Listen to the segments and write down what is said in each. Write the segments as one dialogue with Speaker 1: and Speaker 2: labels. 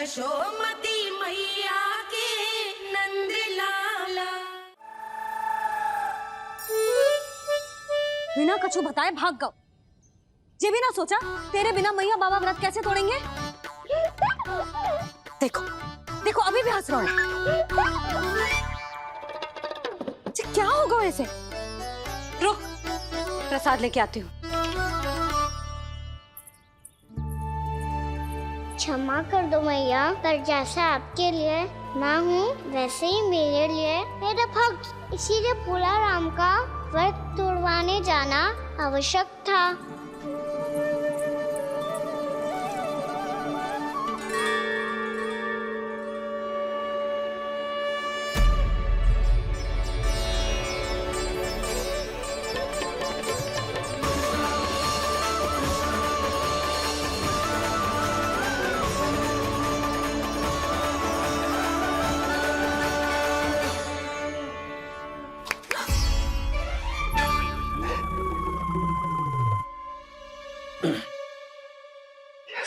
Speaker 1: यशोमती मैया के नंद लाला।
Speaker 2: बिना कछु बताए भाग गओ। ये भी ना सोचा तेरे बिना मैया बाबा व्रत कैसे तोड़ेंगे। देखो देखो अभी भी हंस रहा है। क्या होगा ऐसे? रुक प्रसाद लेके आती हूँ।
Speaker 3: क्षमा कर दो मैया, पर जैसा आपके लिए मैं हूँ वैसे ही मेरे लिए मेरा भक्त, इसीलिए भोला राम का व्रत तोड़वाने जाना आवश्यक था।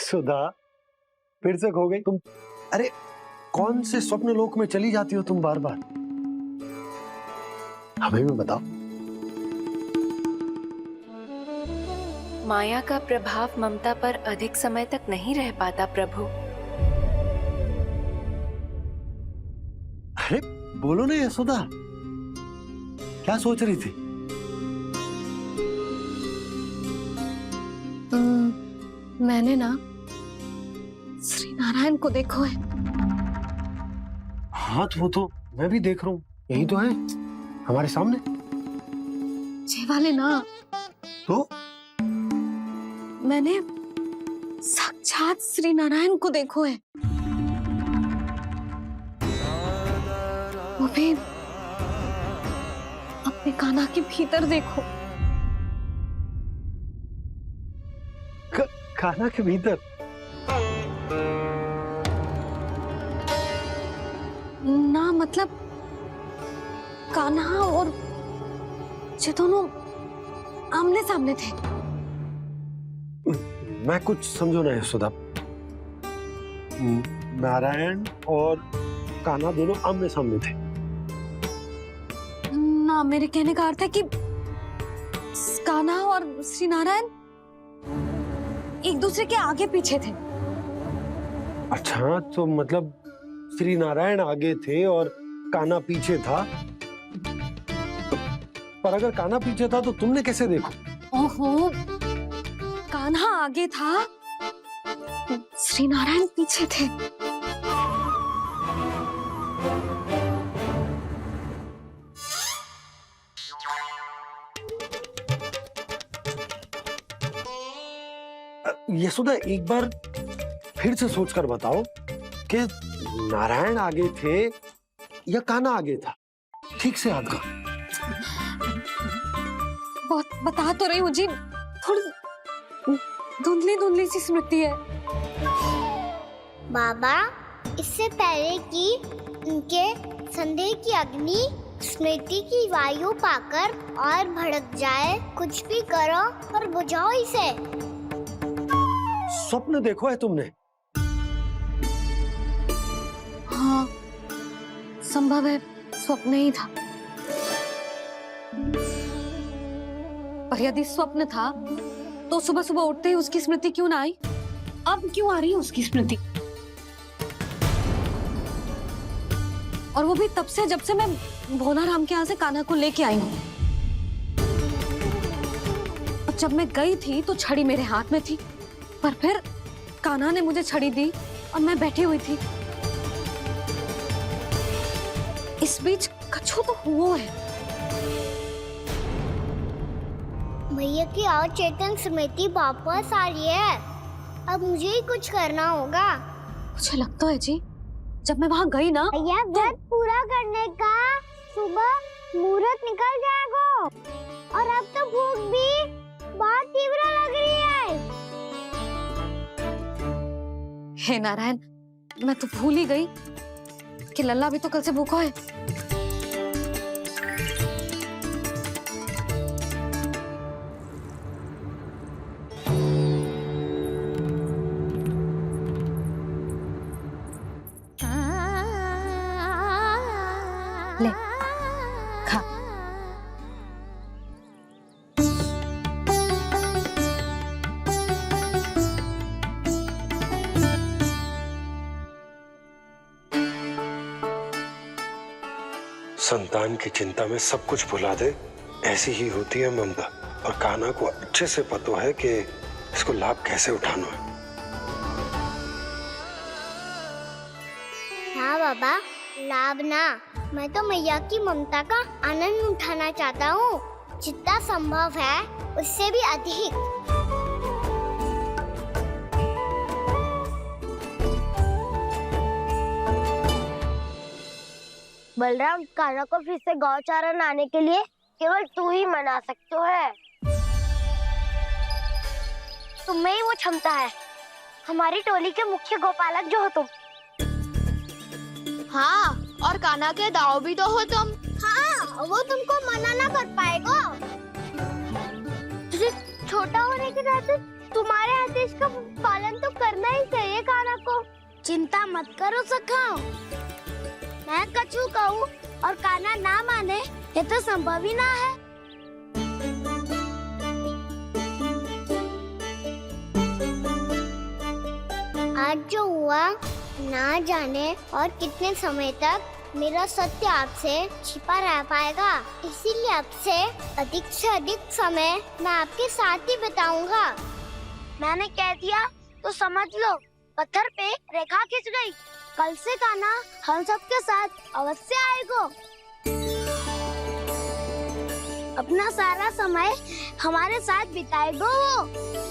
Speaker 4: सुधा फिर से खो गई तुम। अरे कौन से स्वप्न लोक में चली जाती हो तुम बार बार? हमें भी बताओ।
Speaker 5: माया का प्रभाव ममता पर अधिक समय तक नहीं रह पाता प्रभु।
Speaker 4: अरे बोलो ना यशोदा, क्या सोच रही थी?
Speaker 2: मैंने ना श्री नारायण को देखो है।
Speaker 4: हाँ वो तो मैं भी देख रहा हूँ, यही तो है हमारे सामने।
Speaker 2: ये वाले ना
Speaker 4: तो
Speaker 2: मैंने साक्षात श्री नारायण को देखो है, वो भी अपने कान्हा के भीतर देखो।
Speaker 4: कान्हा के भीतर?
Speaker 2: ना मतलब कान्हा और ये दोनों आमने सामने थे।
Speaker 4: मैं कुछ समझो ना यशोदा। नारायण और कान्हा दोनों आमने सामने थे?
Speaker 2: ना मेरे कहने का अर्थ है कि कान्हा और श्री नारायण एक दूसरे के आगे पीछे थे।
Speaker 4: अच्छा तो मतलब श्री नारायण आगे थे और कान्हा पीछे था। पर अगर कान्हा पीछे था तो तुमने कैसे देखो?
Speaker 2: ओहो, कान्हा आगे था, श्री नारायण पीछे थे।
Speaker 4: यशोदा एक बार फिर से सोचकर बताओ कि नारायण आगे थे या कान्हा आगे था? ठीक से याद करो।
Speaker 2: बहुत बता तो रही हूँ जी, थोड़ी धुंधली धुंधली सी स्मृति है।
Speaker 3: बाबा, इससे पहले कि उनके संदेह की अग्नि स्मृति की वायु पाकर और भड़क जाए, कुछ भी करो और बुझाओ इसे।
Speaker 4: स्वप्न देखो है तुमने?
Speaker 2: हाँ, संभव है स्वप्न ही था। पर यदि स्वप्न था तो सुबह सुबह उठते ही उसकी स्मृति क्यों ना आई? अब क्यों आ रही है उसकी स्मृति? और वो भी तब से जब से मैं भोला राम के यहाँ से कान्हा को लेके आई हूँ। और जब मैं गई थी तो छड़ी मेरे हाथ में थी, पर फिर कान्हा ने मुझे छड़ी दी और मैं बैठी हुई थी। इस बीच कछु तो हुआ है।
Speaker 3: भैया की अचेतन स्मृति वापस आ रही है। अब मुझे ही कुछ करना होगा।
Speaker 2: मुझे लगता है जी, जब मैं वहां गई ना,
Speaker 3: भैया व्रत पूरा करने का सुबह मुहूर्त निकल जाएगा और अब तो भूख भी बहुत तीव्र लग रही है।
Speaker 2: हे नारायण, मैं तो भूल ही गई कि लल्ला भी तो कल से भूखा है। ले खा।
Speaker 4: संतान की चिंता में सब कुछ भुला दे, ऐसी ही होती है ममता। और कान्हा को अच्छे से पता है कि इसको लाभ कैसे उठाना है।
Speaker 3: हाँ बाबा, लाभ ना, मैं तो मैया की ममता का आनंद उठाना चाहता हूँ, जितना संभव है उससे भी अधिक।
Speaker 6: बलराम, कान्हा को फिर से गौचारण आने के लिए केवल तू ही मना सकते है। तुम्हें ही वो क्षमता है, हमारी टोली के मुख्य गोपालक जो हो तुम।
Speaker 7: हाँ, और कान्हा के दाव भी तो हो तुम।
Speaker 3: हाँ, वो तुमको मना ना कर पाएगा। तुझे छोटा होने के नाते तुम्हारे आदेश का पालन तो करना ही चाहिए कान्हा को।
Speaker 6: चिंता मत करो सखा, मैं कछु कहूँ और कान्हा ना माने, ये तो संभव ही ना है।
Speaker 3: आज जो हुआ ना जाने और कितने समय तक मेरा सत्य आपसे छिपा रह पाएगा, इसीलिए आपसे अधिक से अधिक समय मैं आपके साथ ही बिताऊंगा।
Speaker 6: मैंने कह दिया तो समझ लो, पत्थर पे रेखा खिंच गई। कल से कान्हा हम सबके साथ अवश्य आएगा। अपना सारा समय हमारे साथ बिताएगा वो।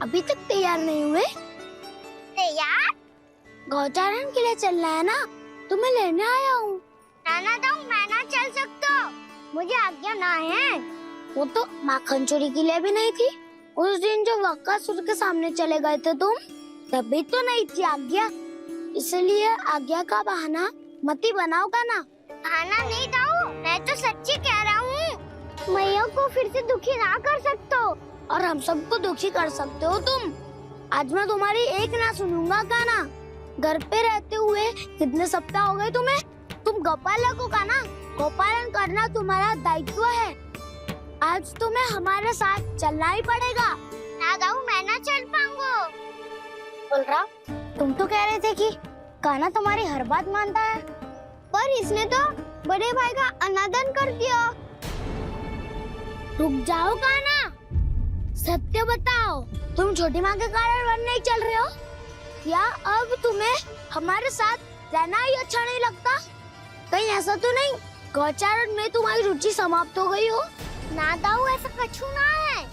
Speaker 6: अभी तक तैयार नहीं हुए?
Speaker 3: तैयार?
Speaker 6: गौचारण के लिए चलना है ना, तुम्हें लेने आया हूँ।
Speaker 3: नाना दाऊ, मैं ना चल सकता, मुझे आज्ञा ना है।
Speaker 6: वो तो माखन चोरी के लिए भी नहीं थी। उस दिन जो वक्कासुर के सामने चले गए थे तुम, तभी तो नहीं थी आज्ञा। इसलिए आज्ञा का बहाना मत ही बनाओ कान्हा।
Speaker 3: बहाना नहीं दाऊ, मैं तो सच्ची कह रहा हूँ। मैया को फिर से दुखी ना कर सकते हो।
Speaker 6: और हम सबको दुखी कर सकते हो तुम। आज मैं तुम्हारी एक ना सुनूंगा कान्हा। घर पे रहते हुए कितने सप्ताह हो गए तुम्हें? तुम गोपालक हो कान्हा, गोपालन करना तुम्हारा दायित्व है। आज तुम्हें हमारे साथ चलना ही पड़ेगा।
Speaker 3: ना दाऊ, मैं ना चल पाऊंगा।
Speaker 6: बलराम, तुम तो कह रहे थे कि कान्हा तुम्हारी हर बात मानता है,
Speaker 3: पर इसने तो बड़े भाई का अनादर कर दिया।
Speaker 6: रुक जाओ कान्हा, सत्य बताओ, तुम छोटी माँ के कारण वन नहीं चल रहे हो या अब तुम्हें हमारे साथ रहना ही अच्छा नहीं लगता? कहीं ऐसा तो नहीं गौचारण में तुम्हारी रुचि समाप्त हो गई हो?
Speaker 3: ना दाऊ, ऐसा कछु ना है।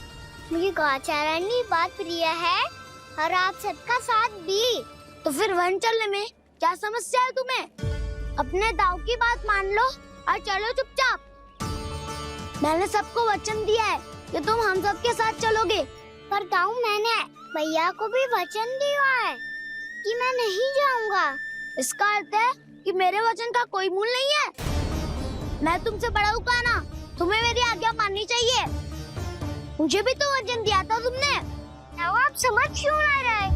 Speaker 3: मुझे गौचारण की बात प्रिय है और आप सबका साथ भी।
Speaker 6: तो फिर वन चलने में क्या समस्या है तुम्हें? अपने दाऊ की बात मान लो और चलो चुपचाप। मैंने सबको वचन दिया है कि तुम हम सबके साथ चलोगे।
Speaker 3: पर दाऊ, मैंने भैया को भी वचन दिया है कि मैं नहीं जाऊंगा।
Speaker 6: इसका अर्थ है कि मेरे वचन का कोई मूल नहीं है। मैं तुमसे बड़ा हूँ कान्हा, तुम्हें मेरी आज्ञा माननी चाहिए। मुझे भी तो वचन दिया था तुमने।
Speaker 3: दाऊ, आप समझ क्यों ना रहे?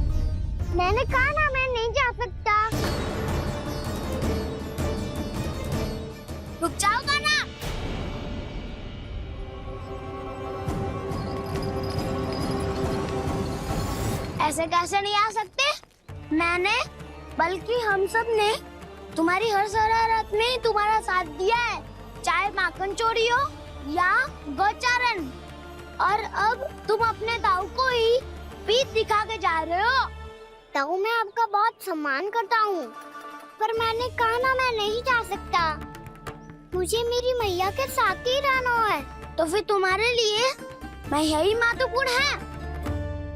Speaker 3: मैंने कहा ना, मैं नहीं जा सकता।
Speaker 6: रुक जाओ कान्हा। ऐसे कैसे नहीं आ सकते? मैंने बल्कि हम सब ने तुम्हारी हर शरारत में तुम्हारा साथ दिया है, चाहे माखन चोरी हो या गौचारण। और अब तुम अपने दाऊ को ही पीठ दिखा के जा रहे हो।
Speaker 3: दाऊ, मैं आपका बहुत सम्मान करता हूँ, पर मैंने कहा ना, मैं नहीं जा सकता। मुझे मेरी मैया के साथ ही रहना है।
Speaker 6: तो फिर तुम्हारे लिए मैं यही महत्वपूर्ण है।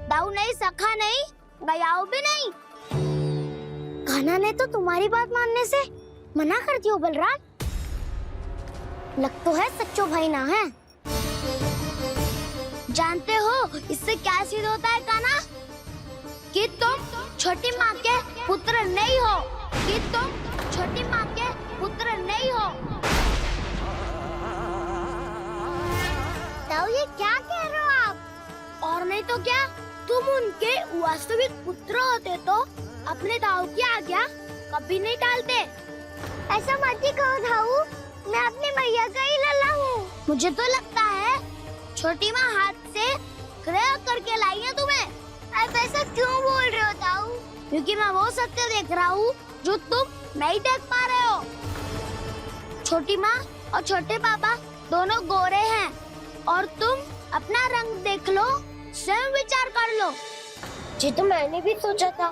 Speaker 6: दाऊ नहीं, सखा नहीं, गयाऊ भी नहीं। कान्हा ने तो तुम्हारी बात मानने से मना कर दिया। बलराम, लग तो है सच्चो भाई ना है। जानते हो इससे क्या सिद्ध होता है कान्हा? कि तुम छोटी माँ के तो क्या तुम उनके वास्तविक पुत्र होते तो अपने दाऊ की आज्ञा कभी नहीं टालते। ऐसा मत ही कहो दाऊ, मैं अपनी मैया का ही लल्ला हूँ। मुझे तो लगता है छोटी माँ हाथ से ग्रह करके लाई है तुम्हें। आप ऐसा क्यों बोल रहे हो दाऊ? क्योंकि मैं वो सत्य देख रहा हूँ जो तुम नहीं देख पा रहे हो। छोटी माँ और छोटे पापा दोनों गोरे हैं और तुम अपना रंग देख लो, स्वयं विचार कर लो। जी तो मैंने भी सोचा था,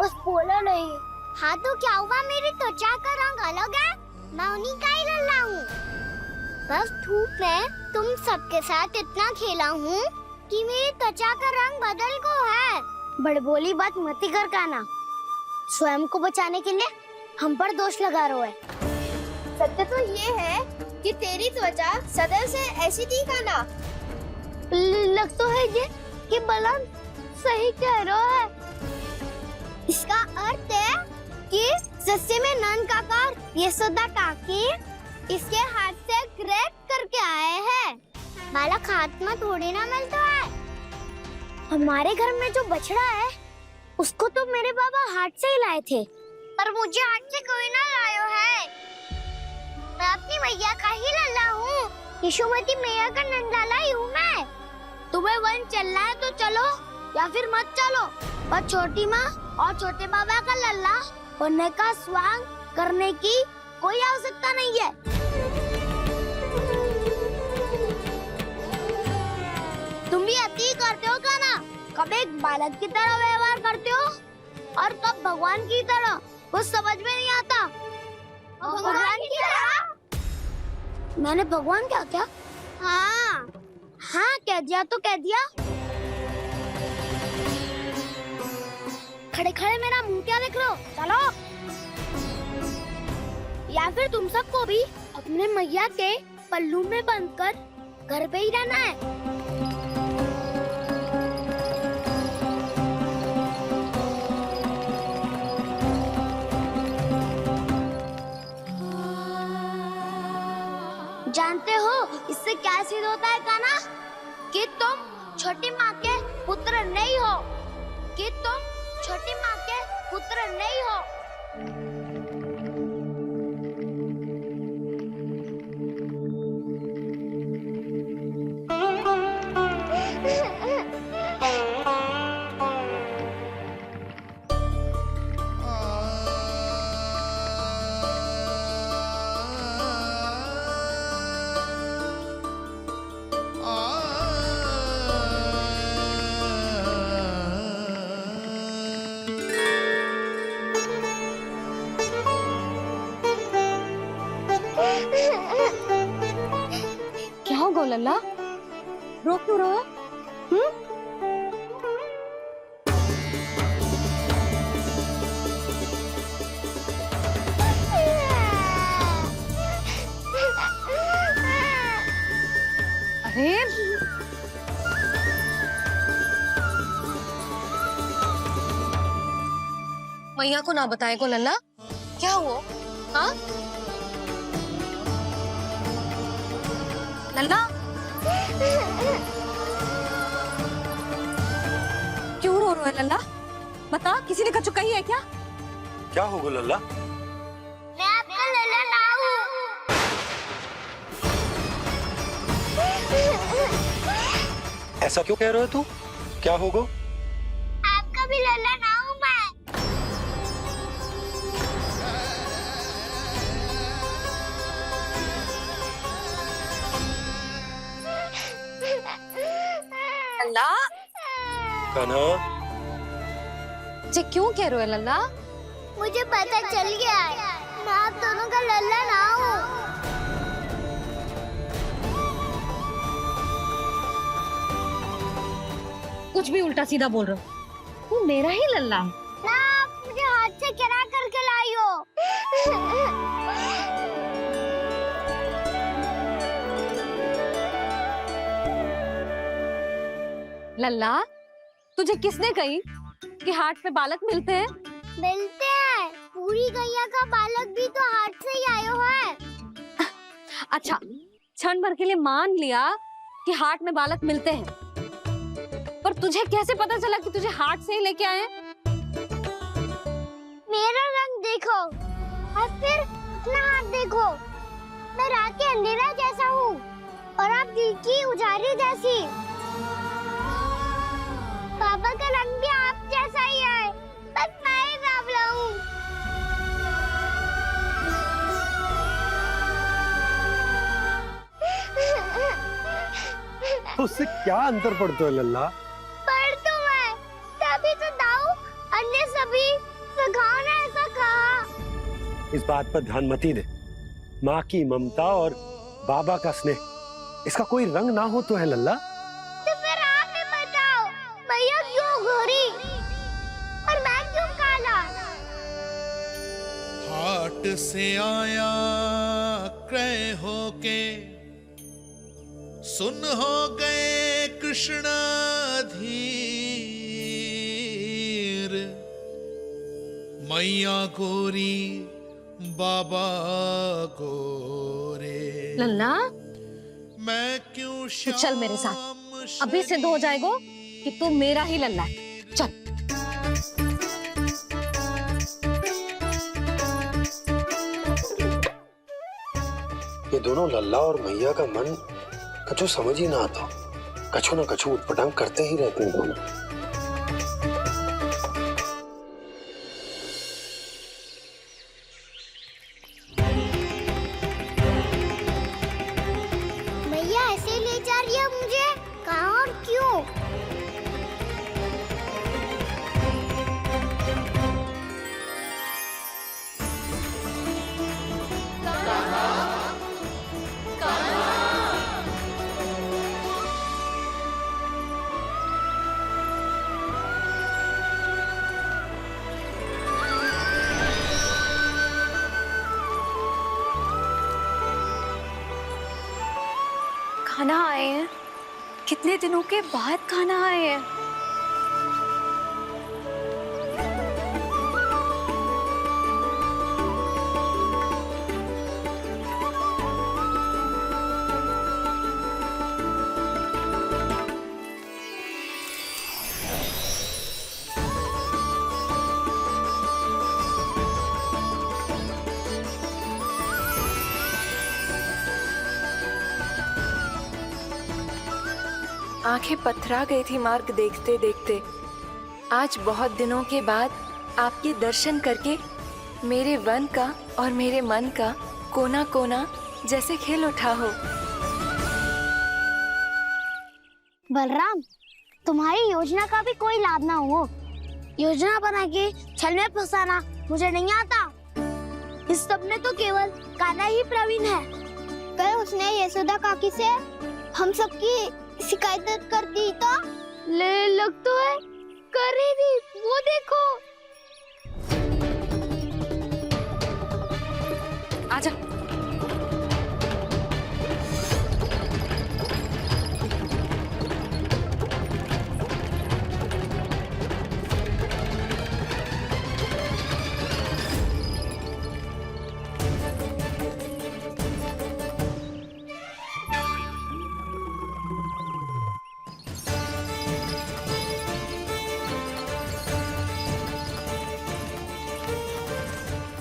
Speaker 6: बस बोला नहीं। हाँ तो क्या हुआ, मेरी त्वचा का रंग अलग है, मैं उन्हीं का ही लल्ला हूँ। बस धूप में तुम सबके साथ इतना खेला हूँ कि मेरी त्वचा का रंग बदल को है। बड़बोली बात मत ही कर काना, स्वयं को बचाने के लिए हम पर दोष लगा रहे हो। सत्य तो ये है कि तेरी त्वचा सदैव से ऐसी थी काना। लग तो है ये कि बलम सही कह रहा है। इसका अर्थ है कि सस्ते में नन काकर यशोदा काकी इसके हाथ से ग्रेट करके आए हैं। बालक हाथ में थोड़ी ना मिलता है। हमारे घर में जो बछड़ा है उसको तो मेरे बाबा हाथ से ही लाए थे, पर मुझे हाथ से कोई ना लायो है। मैं अपनी मैया का ही लल्ला हूँ, यशोमती मैया का नंदलाला ही हूँ मैं। तुम्हें वन चलना है तो चलो या फिर मत चलो, पर छोटी माँ और छोटे बाबा का लल्ला होने का स्वांग करने की कोई आवश्यकता नहीं है। तुम भी अति करते हो काना, कब एक बालक की तरह व्यवहार करते हो और कब भगवान की तरह, कुछ समझ में नहीं आता। भगवान की तरह? मैंने भगवान क्या क्या? हाँ हाँ कह दिया तो कह दिया। खड़े खड़े मेरा मुंह क्या देख रहे हो, चलो। या फिर तुम सबको भी अपने मैया के पल्लू में बंधकर घर पे ही रहना है। जानते हो इससे क्या सिद्ध होता है काना? कि तुम छोटी माँ के पुत्र नहीं हो, कि तुम छोटी माँ के पुत्र नहीं हो।
Speaker 2: क्या हो गो लल्ला, रो क्यों रहा? अरे मैया को ना बताए को लल्ला, क्या हुआ? हाँ लल्ला, क्यों रो रहा है लल्ला? बता, किसी ने कछु कही है क्या?
Speaker 4: क्या होगा लल्ला?
Speaker 3: मैं आपका लल्ला ना हूँ।
Speaker 4: ऐसा क्यों कह रहे हो तू? क्या होगा?
Speaker 3: आपका भी लल्ला ना हूँ मैं।
Speaker 2: लल्ला,
Speaker 4: कान्हा,
Speaker 2: जे क्यों कह रहे हो लल्ला?
Speaker 3: मुझे पता चल गया है, मैं आप दोनों का लल्ला ना हूँ।
Speaker 2: कुछ भी उल्टा सीधा बोल रहे हो, तू मेरा ही लल्ला है।
Speaker 3: ना आप मुझे हाथ से गिरा करके लाई हो।
Speaker 2: लल्ला, तुझे किसने कही कि हाट में बालक मिलते हैं?
Speaker 3: मिलते हैं, पूरी गैया का बालक भी तो हाट से ही आयो है।
Speaker 2: अच्छा, क्षण भर के लिए मान लिया कि हाट में बालक मिलते हैं, पर तुझे कैसे पता चला कि तुझे हाट से ही लेके आए हैं?
Speaker 3: मेरा रंग देखो और फिर अपना हाथ देखो। मैं रात के अंधेरा जैसा हूँ और आप दिल की उजाली जैसी। पापा का रंग भी आप जैसा ही है, बस मैं ही बावला हूँ।
Speaker 4: उससे क्या अंतर पड़ता है लल्ला?
Speaker 3: पर तो मैं तभी तो दाऊ अन्य सभी सखाओ ने ऐसा कहा।
Speaker 4: इस बात पर ध्यान मत ही दे। माँ की ममता और बाबा का स्नेह, इसका कोई रंग ना हो तो है लल्ला।
Speaker 3: तो फिर आप ही बताओ, भैया क्यों गोरी और मैं क्यों काला?
Speaker 8: हाट से आया क्रय होके, सुन हो गए कृष्ण धीर। मैया गोरी बाबा गोरे,
Speaker 2: लल्ला
Speaker 8: मैं क्यों
Speaker 2: तू चल मेरे साथ, अभी सिद्ध हो जाएगा कि तू मेरा ही लल्ला है। चल।
Speaker 4: ये दोनों लल्ला और मैया का मन कछु समझ ही ना आता। कछु ना कछु उटपटांग करते ही रहते हैं दोनों।
Speaker 3: भैया ऐसे ले जा रही है मुझे, कहाँ और क्यों?
Speaker 5: खाना आए हैं, कितने दिनों के बाद खाना आए हैं। आंखें पथरा गई थी मार्ग देखते देखते। आज बहुत दिनों के बाद आपके दर्शन करके मेरे वन का और मेरे मन का कोना कोना जैसे खिल उठा हो।
Speaker 3: बलराम, तुम्हारी योजना का भी कोई लाभ ना हो। योजना बना के छल में फंसाना मुझे नहीं आता। इस सब में तो केवल कान्हा ही प्रवीण है। कल उसने यशोदा काकी से हम सबकी शिकायत कर दी तो ले लग तो है कर रही थी, वो देखो।
Speaker 2: आजा।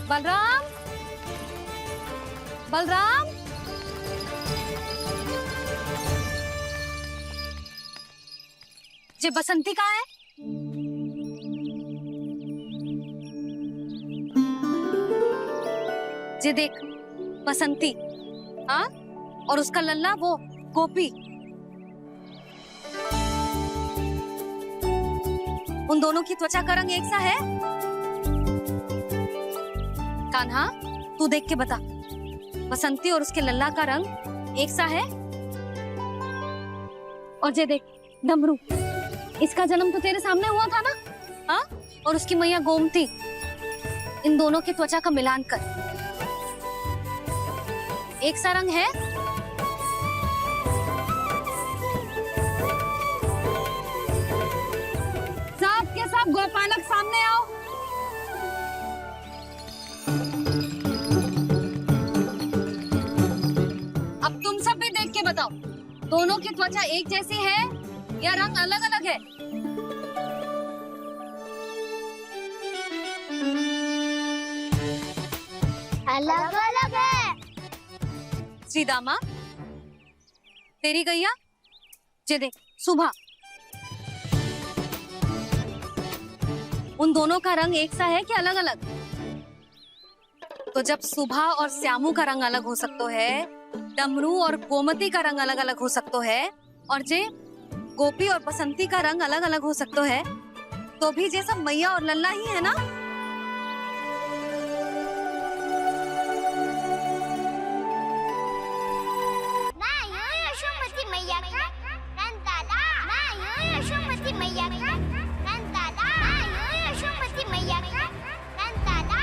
Speaker 2: बलराम, बलराम, ये बसंती कहाँ है? ये देख, बसंती, हाँ, और उसका लल्ला वो गोपी। उन दोनों की त्वचा का रंग एक सा है? कान्हा, तू देख के बता, बसंती और उसके लल्ला का रंग एक सा है? और ये देख, डमरू, इसका जन्म तो तेरे सामने हुआ था ना? हाँ, और उसकी मैया गोमती। इन दोनों की त्वचा का मिलान कर, एक सा रंग है? सब के सब गोपालक सामने आओ। अब तुम सब भी देख के बताओ, दोनों की त्वचा एक जैसी है या रंग अलग अलग है?
Speaker 6: अलग अलग है।
Speaker 2: श्रीदामा, तेरी गैया जे देख सुबह, उन दोनों का रंग एक सा है कि अलग अलग? तो जब सुबह और श्यामू का रंग अलग हो सकता है, डमरू और गोमती का रंग अलग अलग हो सकता है, और जे गोपी और बसंती का रंग अलग अलग हो सकता है, तो भी जे सब मैया और लल्ला ही है ना?
Speaker 3: यशोमती मैया का नंदाला, यशोमती मैया का नंदाला, यशोमती मैया का नंदाला।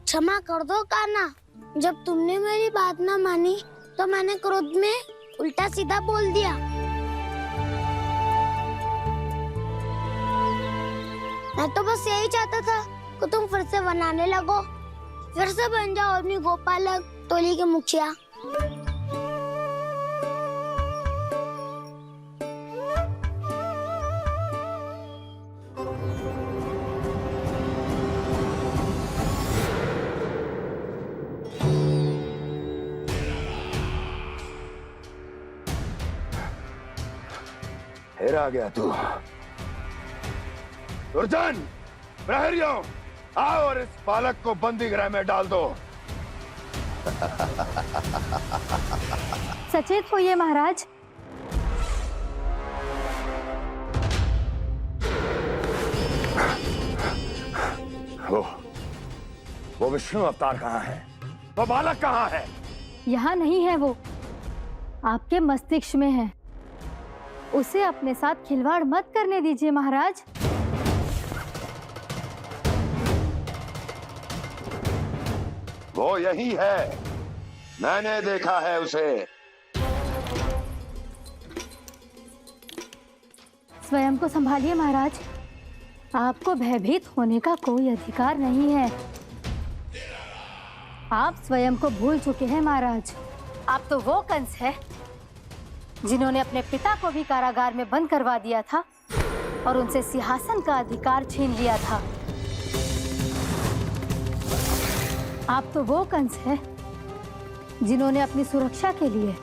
Speaker 6: क्षमा कर दो कान्हा, जब तुमने मेरी बात ना मानी तो मैंने क्रोध में उल्टा सीधा बोल दिया। मैं तो बस यही चाहता था कि तुम फिर से बनाने लगो, फिर से बन जाओ अपनी गोपालक टोली के मुखिया।
Speaker 9: फिर आ गया तू। दुर्जन, प्रहरियों, आओ और इस बालक को बंदी गृह में डाल दो।
Speaker 2: सचेत होइए महाराज।
Speaker 9: वो विष्णु अवतार कहाँ है? वो बालक कहाँ है?
Speaker 10: यहाँ नहीं है, वो आपके मस्तिष्क में है। उसे अपने साथ खिलवाड़ मत करने दीजिए महाराज।
Speaker 9: वो यही है, मैंने देखा है उसे।
Speaker 10: स्वयं को संभालिए महाराज, आपको भयभीत होने का कोई अधिकार नहीं है। आप स्वयं को भूल चुके हैं महाराज। आप तो वो कंस है जिन्होंने अपने पिता को भी कारागार में बंद करवा दिया था और उनसे सिंहासन का अधिकार छीन लिया था। आप तो वो कंस है जिन्होंने अपनी सुरक्षा के लिए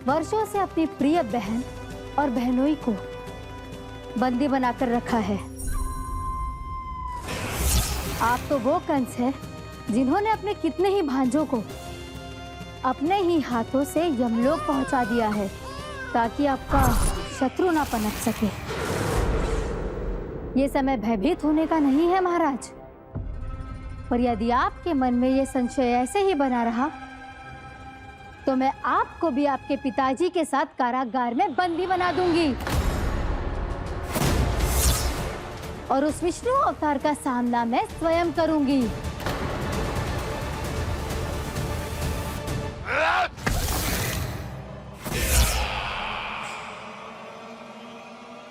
Speaker 10: वर्षों से अपनी प्रिय बहन और बहनोई को बंदी बनाकर रखा है। आप तो वो कंस है जिन्होंने अपने कितने ही भांजों को अपने ही हाथों से यमलोक पहुंचा दिया है ताकि आपका शत्रु ना पनप सके। ये समय भयभीत होने का नहीं है महाराज, पर यदि आपके मन में ये संशय ऐसे ही बना रहा तो मैं आपको भी आपके पिताजी के साथ कारागार में बंदी बना दूंगी और उस विष्णु अवतार का सामना मैं स्वयं करूंगी।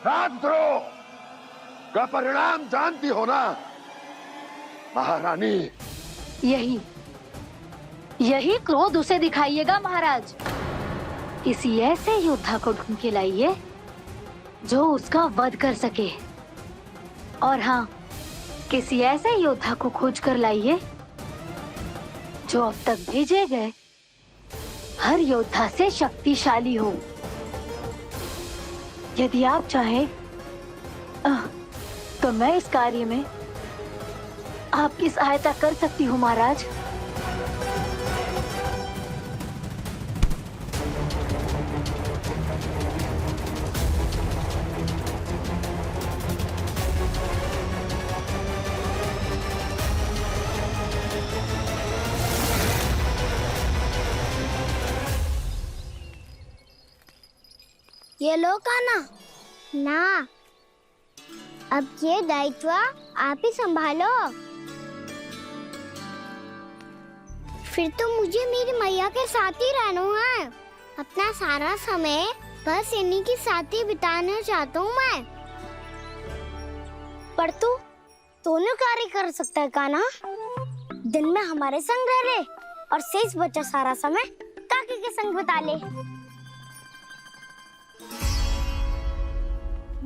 Speaker 9: राजद्रोह का परिणाम जानती हो ना महारानी?
Speaker 10: यही क्रोध उसे दिखाइएगा महाराज। किसी ऐसे योद्धा को ढूंढ के लाइए जो उसका वध कर सके, और हाँ, किसी ऐसे योद्धा को खोज कर लाइए जो अब तक भेजे गए हर योद्धा से शक्तिशाली हो। यदि आप चाहें तो मैं इस कार्य में आपकी सहायता कर सकती हूँ महाराज।
Speaker 6: ये लो कान्हा।
Speaker 3: ना, अब ये दायित्व आप ही संभालो। फिर तो मुझे मेरी मैया के साथ ही रहना है। अपना सारा समय बस इन्हीं के साथ ही बिताना चाहता हूँ मैं। पर तू दोनों कार्य कर सकता है कान्हा। दिन में हमारे संग रह ले और शेष बचा सारा समय काकी के संग बिता ले।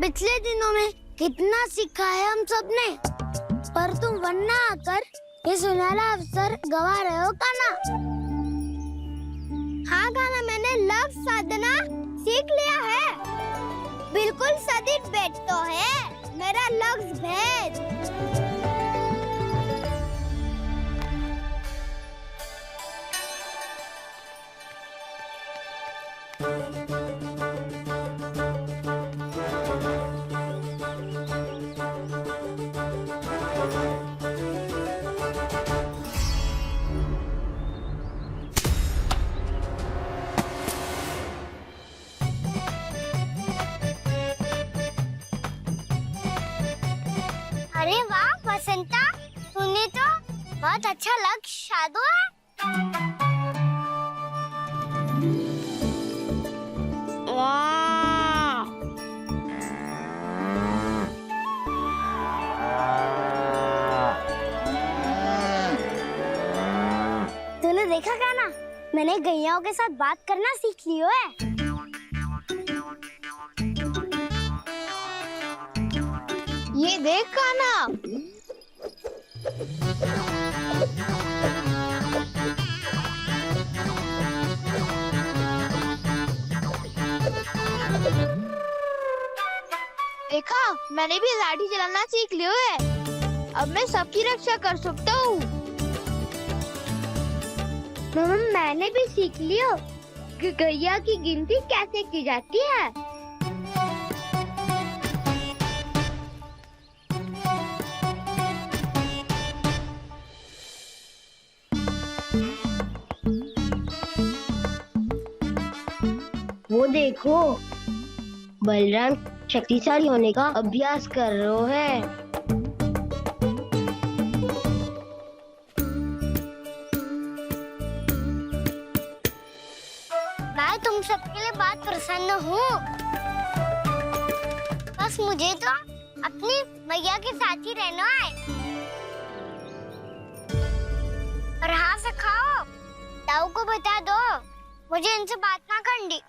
Speaker 3: पिछले दिनों में कितना सीखा है हम सब ने, पर तुम वरना आकर ये सुनहरा अवसर गवा रहे हो कान्हा। हाँ कान्हा, मैंने लफ्ज साधना सीख लिया है। बिल्कुल सदित भेद तो है मेरा लफ्ज भेद। अरे वाह वसंता, तूने तो बहुत अच्छा लक्ष्य साधा है। वाह! तूने देखा कान्हा, मैंने गैयाओं के साथ बात करना सीख लियो है।
Speaker 7: ये देख कान्हा, देखा मैंने भी लाठी चलाना सीख लियो है। अब मैं सबकी रक्षा कर सकता हूँ।
Speaker 3: मैंने भी सीख लियो कि गैया की गिनती कैसे की जाती है। वो देखो, बलराम शक्तिशाली होने का अभ्यास कर रहे हैं। मैं तुम सबके लिए बहुत प्रसन्न हूँ। बस मुझे तो अपनी मैया के साथ ही रहना है। और हाँ से खाओ, ताऊ को बता दो मुझे इनसे बात ना करनी।